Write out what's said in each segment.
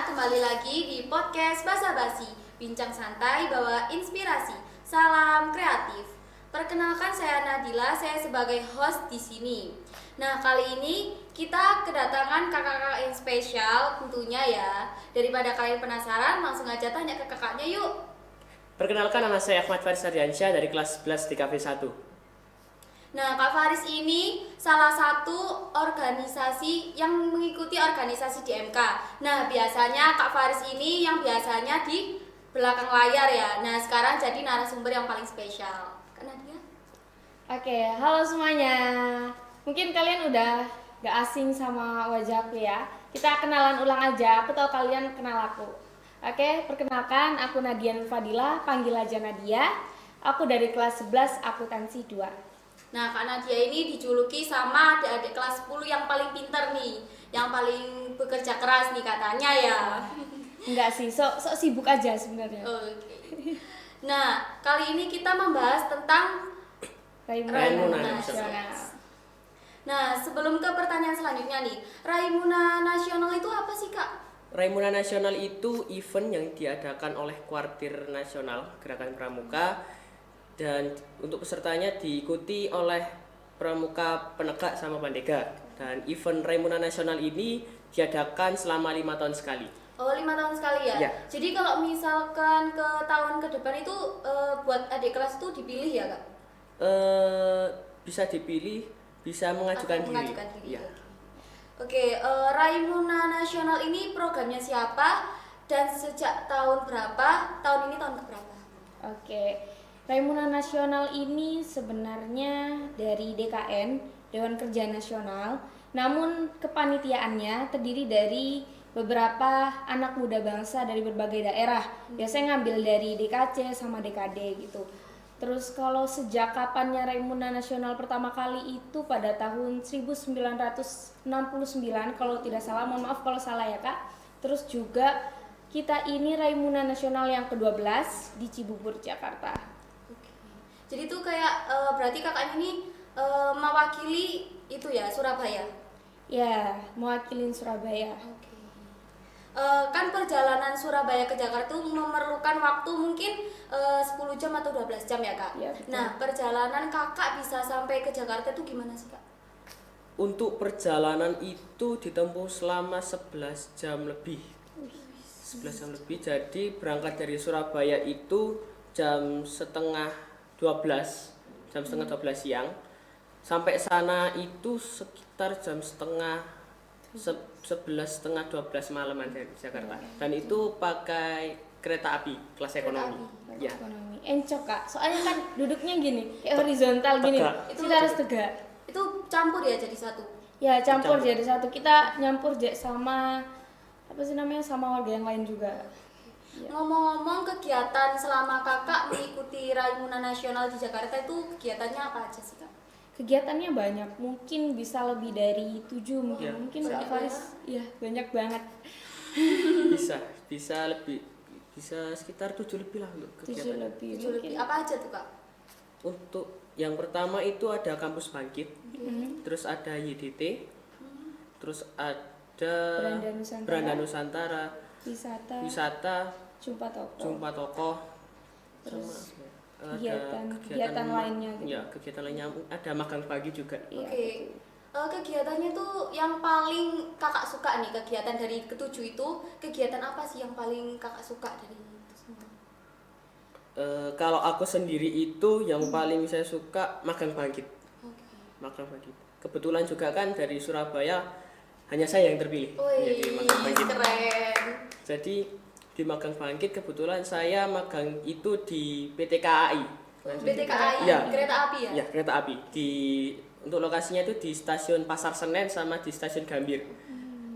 kembali lagi di podcast Basa Basi, bincang santai bawa inspirasi. Salam kreatif. Perkenalkan saya Nadila, saya sebagai host di sini. Nah, kali ini kita kedatangan kakak-kakak yang spesial tentunya ya. Daripada kalian penasaran, langsung aja tanya ke kakaknya yuk. Perkenalkan, nama saya Ahmad Faris Ardiansyah dari kelas 11 TKV 1. Nah, Kak Faris ini salah satu organisasi yang mengikuti organisasi di MK. Nah, biasanya Kak Faris ini yang biasanya di belakang layar ya. Nah, sekarang jadi narasumber yang paling spesial. Kak Nadia? Oke, halo semuanya. Mungkin kalian udah gak asing sama wajahku ya. Kita kenalan ulang aja, aku tahu kalian kenal aku. Oke, perkenalkan aku Nadia Fadila, panggil aja Nadia. Aku dari kelas 11 akuntansi 2. Nah, Kak Nadia ini dijuluki sama adik-adik kelas 10 yang paling pintar nih, yang paling bekerja keras nih katanya ya. Enggak sih, sok sibuk aja sebenarnya. Oke. Nah, kali ini kita membahas tentang Raimuna Nasional. Nah, sebelum ke pertanyaan selanjutnya nih, Raimuna Nasional itu apa sih, Kak? Raimuna Nasional itu event yang diadakan oleh Kuartir Nasional Gerakan Pramuka, dan untuk pesertanya diikuti oleh pramuka penegak sama pandega. Dan event Raimuna Nasional ini diadakan selama 5 tahun sekali. Oh, 5 tahun sekali ya? Ya. Jadi kalau misalkan ke tahun ke depan itu buat adik kelas itu dipilih ya, Kak? Bisa dipilih, bisa mengajukan diri. Mengajukan diri. Ya. Oke, Raimuna Nasional ini programnya siapa dan sejak tahun berapa? Tahun ini tahun keberapa? Oke, Raimuna Nasional ini sebenarnya dari DKN, Dewan Kerja Nasional. Namun kepanitiaannya terdiri dari beberapa anak muda bangsa dari berbagai daerah. Biasanya ngambil dari DKC sama DKD gitu. Terus kalau sejak kapannya Raimuna Nasional pertama kali itu pada tahun 1969 kalau tidak salah, mohon maaf kalau salah ya Kak. Terus juga kita ini Raimuna Nasional yang ke-12 di Cibubur, Jakarta. Jadi itu kayak berarti kakak ini mewakili itu ya, Surabaya? Ya, mewakilin Surabaya. Oke. Kan perjalanan Surabaya ke Jakarta itu memerlukan waktu mungkin 10 jam atau 12 jam ya, Kak? Ya, betul. Nah, perjalanan kakak bisa sampai ke Jakarta itu gimana sih, Kak? Untuk perjalanan itu ditempuh selama 11 jam lebih. 11 jam lebih, jadi berangkat dari Surabaya itu jam setengah 12 siang. Sampai sana itu sekitar jam 11 setengah 12 malaman dari Jakarta. Dan itu pakai kereta api kelas ekonomi. Ya. Ekonomi. Encok Kak, soalnya kan duduknya gini, horizontal gini. Tegak. Kita harus tegak. Itu campur ya jadi satu? Ya, campur jadi satu. Kita nyampur sama apa sih namanya, sama warga yang lain juga. Ya. Ngomong-ngomong kegiatan selama kakak mengikuti Raimuna Nasional di Jakarta itu kegiatannya apa aja sih, Kak? Kegiatannya banyak, mungkin bisa lebih dari 7 mungkin. Ya, Mungkin Kak Faris, ya banyak banget. Bisa lebih, bisa sekitar 7 lebih lah untuk 7 kegiatan. lebih. 7 lebih. Apa aja tuh, Kak? Untuk yang pertama itu ada kampus bangkit, terus ada YDT, terus ada Beranda Nusantara, wisata, jumpa tokoh, terus sama kegiatan lainnya gitu. Ya, kegiatan lainnya ada magang pagi juga. Iya, Oke. Kegiatannya tuh yang paling kakak suka nih, kegiatan dari ketujuh itu, kegiatan apa sih yang paling kakak suka dari itu semua? Kalau aku sendiri itu yang paling saya suka magang bangkit. Oke. Magang bangkit. Kebetulan juga kan dari Surabaya hanya saya yang terpilih menjadi Wih, magang bangkit. keren. Jadi di magang bangkit kebetulan saya magang itu di PT KAI. PT KAI, Ya. kereta api ya? Ya, kereta api. Untuk lokasinya itu di stasiun Pasar Senen sama di stasiun Gambir.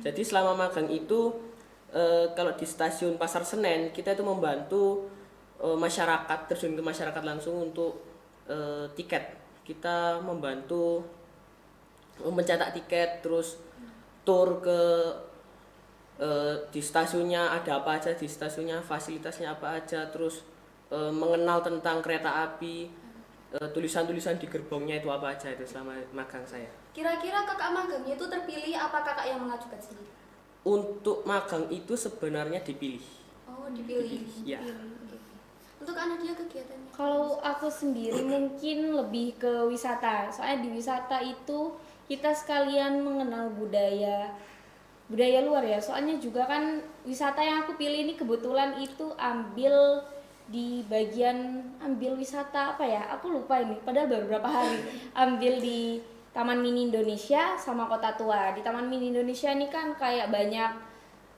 Jadi selama magang itu kalau di stasiun Pasar Senen kita itu membantu masyarakat, terjun ke masyarakat langsung untuk tiket. Kita membantu mencetak tiket, terus tur ke di stasiunnya ada apa aja, di stasiunnya fasilitasnya apa aja, terus mengenal tentang kereta api, tulisan-tulisan di gerbongnya itu apa aja, itu selama magang saya. Kira-kira kakak magangnya itu terpilih apa kakak yang mengajukan sendiri? untuk magang itu sebenarnya dipilih. Oh, dipilih. Ya. Untuk anak dia kegiatannya. Kalau aku sendiri mungkin lebih ke wisata. Soalnya di wisata itu kita sekalian mengenal budaya luar ya. Soalnya juga kan wisata yang aku pilih ini kebetulan itu ambil di bagian ambil wisata apa ya? Aku lupa ini. Padahal baru berapa hari. Ambil di Taman Mini Indonesia sama Kota Tua. Di Taman Mini Indonesia ini kan kayak banyak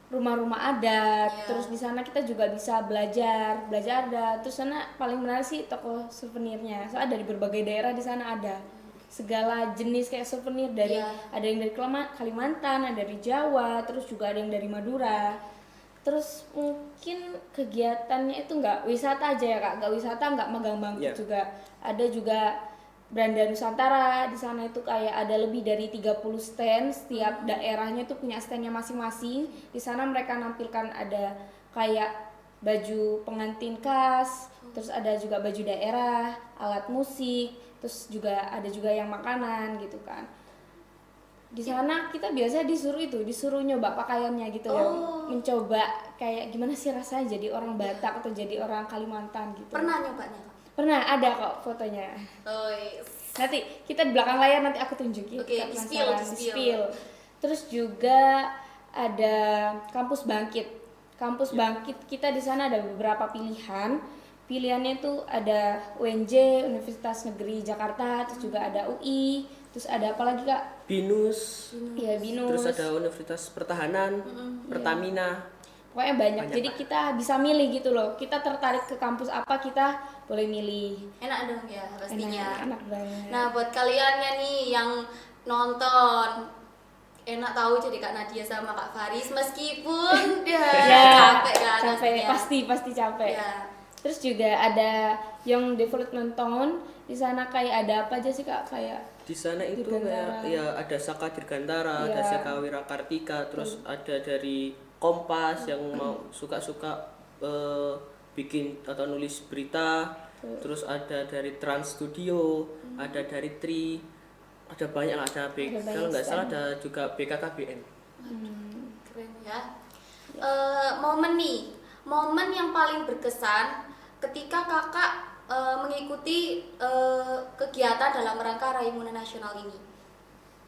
rumah-rumah adat. Iya. Terus di sana kita juga bisa belajar adat. Terus sana paling menarik sih toko souvenirnya. Soalnya dari berbagai daerah di sana ada segala jenis kayak souvenir dari Iya. ada yang dari Kalimantan, ada dari Jawa, terus juga ada yang dari Madura. Terus mungkin kegiatannya itu nggak wisata aja ya Kak, nggak wisata, nggak megang bangku Iya. juga. Ada juga Beranda Nusantara, di sana itu kayak ada lebih dari 30 stand, setiap daerahnya itu punya standnya masing-masing. Di sana mereka nampilkan ada kayak baju pengantin khas, terus ada juga baju daerah, alat musik, terus juga ada juga yang makanan gitu kan. Di sana kita biasa disuruh nyoba pakaiannya gitu ya. Oh. Mencoba kayak gimana sih rasanya jadi orang Batak atau jadi orang Kalimantan gitu. Pernah nyobanya, Kak? Pernah, ada kok fotonya. Oh, yes. Nanti kita di belakang layar nanti aku tunjukin. Oke, Kita di-spill, penasaran, di-spill. di-spill. Terus juga ada kampus bangkit. Kampus bangkit kita di sana ada beberapa pilihan. Pilihannya itu ada UNJ, Universitas Negeri Jakarta, terus juga ada UI, terus ada apa lagi Kak? BINUS, Iya, BINUS. terus ada Universitas Pertahanan, Pertamina. Pokoknya banyak. Banyak, Jadi Pak. kita bisa milih gitu loh. Kita tertarik ke kampus apa kita boleh milih. Enak dong ya pastinya. Enak banget. Nah, buat kaliannya nih yang nonton, enak tahu jadi Kak Nadia sama Kak Faris meskipun ya, capek kan capek, pastinya. pasti capek. Ya. Terus juga ada yang development town di sana kayak ada apa aja sih Kak? Kayak Di sana itu Dirgantara. kayak ya ada Saka Dirgantara, ada Iya. Saka Wirakartika, terus ada dari Kompas yang mau suka-suka bikin atau nulis berita, terus ada dari Trans Studio, ada dari Tri, ada banyak lah, ada Ada banyak kalau nggak salah stand. ada juga BKKBN. Keren ya. Momen yang paling berkesan ketika kakak mengikuti kegiatan dalam rangka Raimuna Nasional ini.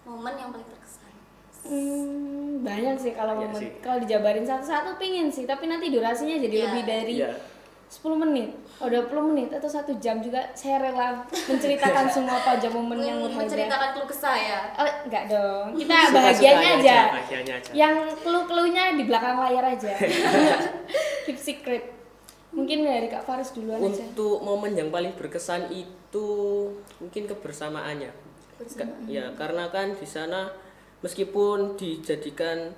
Momen yang paling berkesan. banyak sih kalau Iya momen. sih. Kalau dijabarin satu-satu pingin sih, tapi nanti durasinya jadi Iya. lebih dari Iya. 10 menit, 20 menit atau 1 jam juga saya rela menceritakan semua apa aja momen yang berharga. Menceritakan keluh kesah ya. Oh, enggak dong. Kita Suka-sukanya bahagianya aja. bahagianya aja. Yang keluh-keluhnya di belakang layar aja. Keep secret. Mungkin dari Kak Faris duluan aja. Untuk momen yang paling berkesan itu mungkin kebersamaannya. Ya, karena kan di sana meskipun dijadikan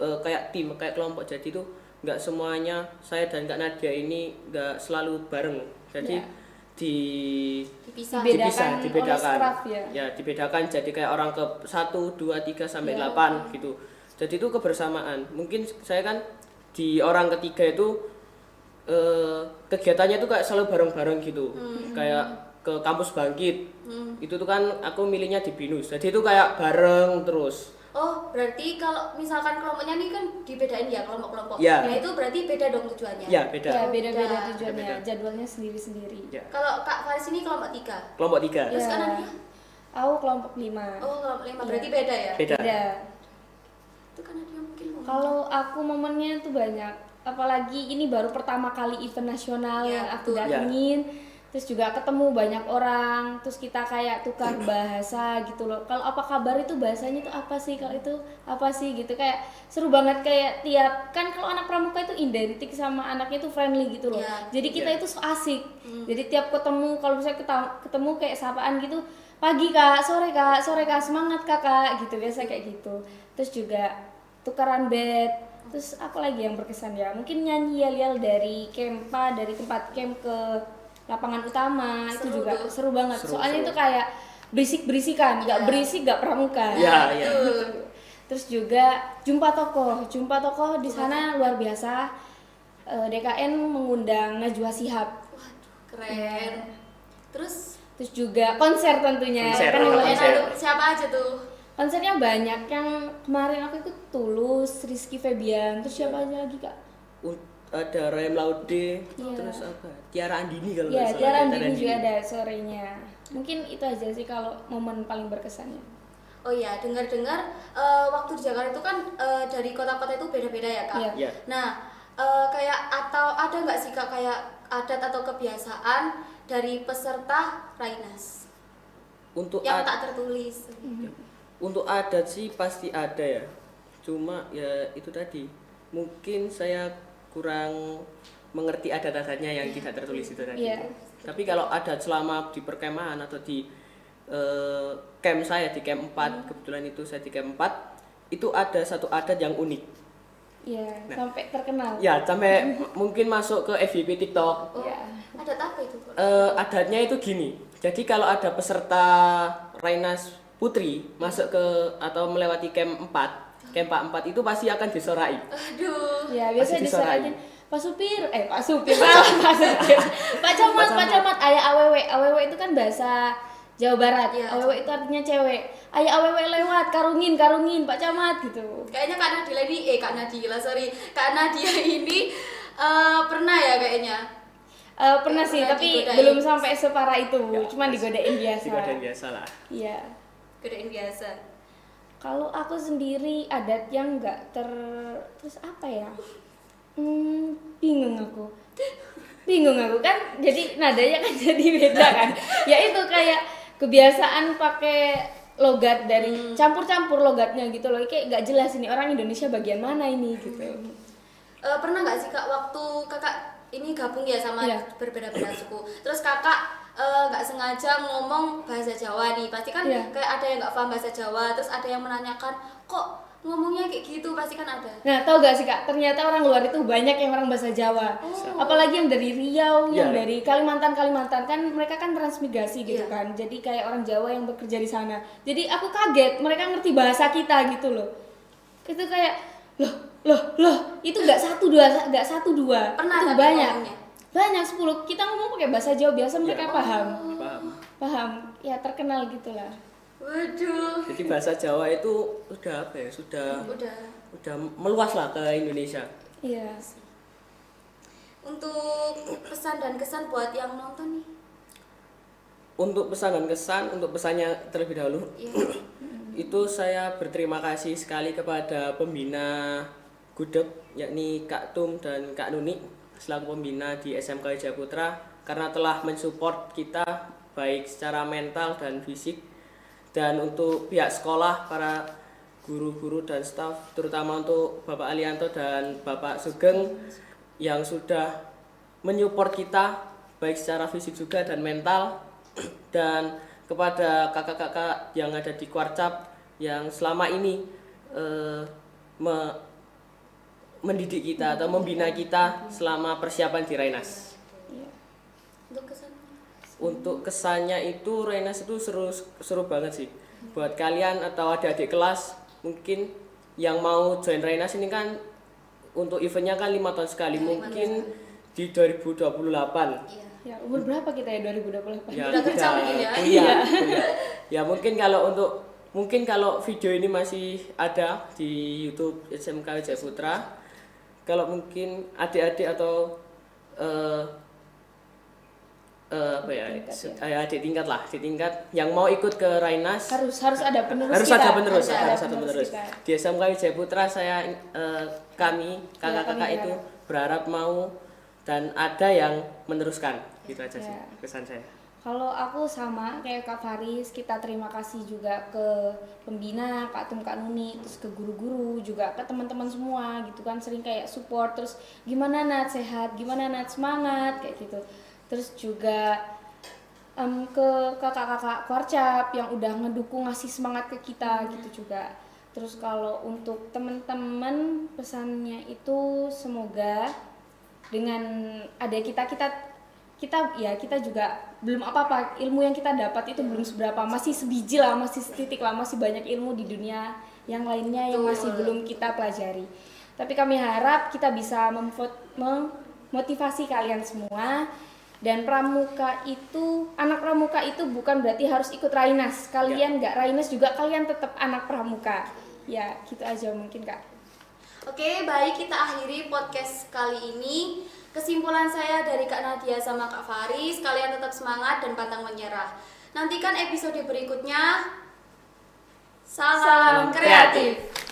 kayak tim, kayak kelompok, jadi itu nggak semuanya saya dan Kak Nadia ini nggak selalu bareng. Jadi Ya. Dipisah. Dibedakan oleh skraf ya. Ya, dibedakan jadi kayak orang ke 1, 2, 3 sampai Ya. 8 gitu. Jadi itu kebersamaan. Mungkin saya kan di orang ketiga itu kegiatannya tuh kayak selalu bareng-bareng gitu. Kayak ke kampus bangkit. Itu tuh kan aku milihnya di BINUS. Jadi itu kayak bareng terus. Oh, berarti kalau misalkan kelompoknya nih kan dibedain ya kelompok-kelompok. Ya. Nah, itu berarti beda dong tujuannya. Ya, beda. Ya, beda-beda Beda. tujuannya, Beda. jadwalnya sendiri-sendiri. Ya. Kalau Kak Faris ini kelompok 3. Kelompok 3. Terus Ya. Kak Nadia? Aku kelompok 5. Oh, kelompok 5. Berarti beda ya? Beda. Beda. Itu Kak Nadia mungkin mau. Kalau aku momennya tuh banyak, apalagi ini baru pertama kali event nasional Ya, yang aku betul. datengin. Terus juga ketemu banyak orang, terus kita kayak tukar bahasa gitu loh. Kalau apa kabar itu bahasanya itu apa sih, kalau itu apa sih gitu, kayak seru banget. Kayak tiap kan kalau anak pramuka itu identik sama anaknya itu friendly gitu loh. Ya. Jadi kita Ya. itu so asik. Jadi tiap ketemu, kalau misalnya ketemu kayak sapaan gitu, pagi kak, sore kak, semangat kakak gitu, biasa kayak gitu. Terus juga tukaran bed. Terus apa lagi yang berkesan ya? Mungkin nyanyi yel-yel dari kempa, dari tempat camp ke lapangan utama. Itu Seru juga tuh. seru banget. Seru, Soalnya seru. itu kayak berisik-berisikan, nggak Iya. berisik, nggak pramuka. Ya, ya. Terus juga jumpa tokoh di sana luar biasa. DKN mengundang Najwa Shihab. Waduh, keren. Terus Terus juga konser tentunya. Konser, Kan yang konser. lain enak tuh, siapa aja tuh? konsernya banyak. Yang kemarin aku ikut Tulus, Rizky Febian, terus siapa aja lagi kak? Ada Rayam Laude, Iya. terus apa? Tiara Andini kalau Ya, nggak salah. Tiara Tiara Andini Andini. juga ada sorenya. Mungkin itu aja sih kalau momen paling berkesannya. Oh iya, dengar-dengar waktu di Jakarta itu kan dari kota-kota itu beda-beda ya kak. Iya. Iya. Nah, kayak atau ada nggak sih kak kayak adat atau kebiasaan dari peserta Rainas Untuk yang ad- tak tertulis? untuk adat sih pasti ada ya. Cuma ya itu tadi. Mungkin saya kurang mengerti adat-adatnya yang tidak tertulis itu tadi. Iya. Tapi kalau adat selama di perkemahan atau di camp saya di camp 4, kebetulan itu saya di camp 4, itu ada satu adat yang unik. Iya, Nah. sampai terkenal. Ya, sampai mungkin masuk ke FYP TikTok. Oh, Iya. adat apa itu? Kak? Adatnya itu gini. Jadi kalau ada peserta Rainas Putri masuk ke atau melewati camp 4, camp 4 itu pasti akan disorai. Aduh. Ya, biasa Pasti disorai. diserahin Pak Supir, Pak Supir, Pak Supir. Pak Camat, ayah awewe itu kan bahasa Jawa Barat. Iya. Awewe itu artinya cewek. Ayah awewe lewat, karungin, Pak Camat gitu. Kayaknya Kak Nadila ini, Kak Nadia ini pernah ya kayaknya. Pernah sih, Pernah tapi digodain. belum sampai separah itu. Ya, Cuma digodain biasa. Digodain biasa lah. Iya. Godain biasa. Kalau aku sendiri adat yang terus apa ya? Bingung aku kan, jadi nadanya kan jadi beda kan. Ya itu kayak kebiasaan pakai logat dari campur-campur logatnya gitu loh. Kayak nggak jelas ini orang Indonesia bagian mana ini gitu. Pernah nggak sih kak waktu kakak ini gabung ya sama Iya. berbeda-beda suku, terus kakak nggak sengaja ngomong bahasa Jawa nih, pasti kan Iya. kayak ada yang nggak paham bahasa Jawa, terus ada yang menanyakan kok ngomongnya kayak gitu, pasti kan ada. Nah, tahu gak sih Kak, ternyata orang luar itu banyak yang orang bahasa Jawa. Apalagi yang dari Riau, yang Iya. dari Kalimantan kan mereka kan transmigrasi gitu Iya. kan. Jadi kayak orang Jawa yang bekerja di sana. Jadi aku kaget mereka ngerti bahasa kita gitu loh. Itu kayak loh, itu nggak satu dua. Pernah Itu tapi banyak. ngomongnya? Banyak 10. Kita ngomong pakai bahasa Jawa biasa mereka Iya. paham. Paham. Paham. Ya terkenal gitulah. Waduh. Jadi bahasa Jawa itu udah apa ya? Sudah meluas lah ke Indonesia. Iya. Untuk pesan dan kesan buat yang nonton nih. Untuk pesan dan kesan, untuk pesannya terlebih dahulu, Iya. itu saya berterima kasih sekali kepada pembina Gudeg, yakni Kak Tum dan Kak Nuni selaku pembina di SMK Wijaya Putra, karena telah mensupport kita baik secara mental dan fisik. Dan untuk pihak sekolah, para guru-guru dan staf, terutama untuk Bapak Alianto dan Bapak Sugeng yang sudah menyupport kita baik secara fisik juga dan mental. Dan kepada kakak-kakak yang ada di Kwarcap yang selama ini mendidik kita atau membina kita selama persiapan di Rainas. Iya. Untuk kesan. Untuk kesannya itu Rainas itu seru banget sih. Buat kalian atau adik-adik kelas mungkin yang mau join Rainas ini kan untuk eventnya kan 5 tahun sekali, mungkin di 2028. Iya. Ya, umur berapa kita ya 2028? Ya, Udah kerja mungkin ya. kuliah. Ya mungkin kalau video ini masih ada di YouTube SMK Wijaya Putra, kalau mungkin adik-adik atau adik tingkat yang mau ikut ke Rainas harus ada penerus harus kita. ada penerus, Ada harus ada penerus. kita. Di SMK Wijaya Putra kami kakak-kakak kami itu berharap mau dan ada yang meneruskan, gitu aja sih Ya. pesan saya. Kalau aku sama kayak Kak Faris, kita terima kasih juga ke pembina, Kak Tum, Kak Nuni, terus ke guru-guru, juga ke teman-teman semua gitu kan, sering kayak support, terus gimana Nat sehat, gimana Nat semangat, kayak gitu. Terus juga ke kakak-kakak Kwarcap yang udah ngedukung, ngasih semangat ke kita gitu juga. Terus kalau untuk teman-teman pesannya itu semoga dengan ada kita juga belum apa-apa, ilmu yang kita dapat itu belum seberapa, masih sebiji lah, masih setitik lah, masih banyak ilmu di dunia yang lainnya yang masih belum kita pelajari. Tapi kami harap kita bisa memotivasi kalian semua Dan pramuka itu, anak pramuka itu bukan berarti harus ikut Rainas. Kalian nggak Rainas juga kalian tetap anak pramuka. Ya, gitu aja mungkin Kak. Oke, baik, kita akhiri podcast kali ini. Kesimpulan saya dari Kak Nadia sama Kak Faris, kalian tetap semangat dan pantang menyerah. Nantikan episode berikutnya. Salam kreatif.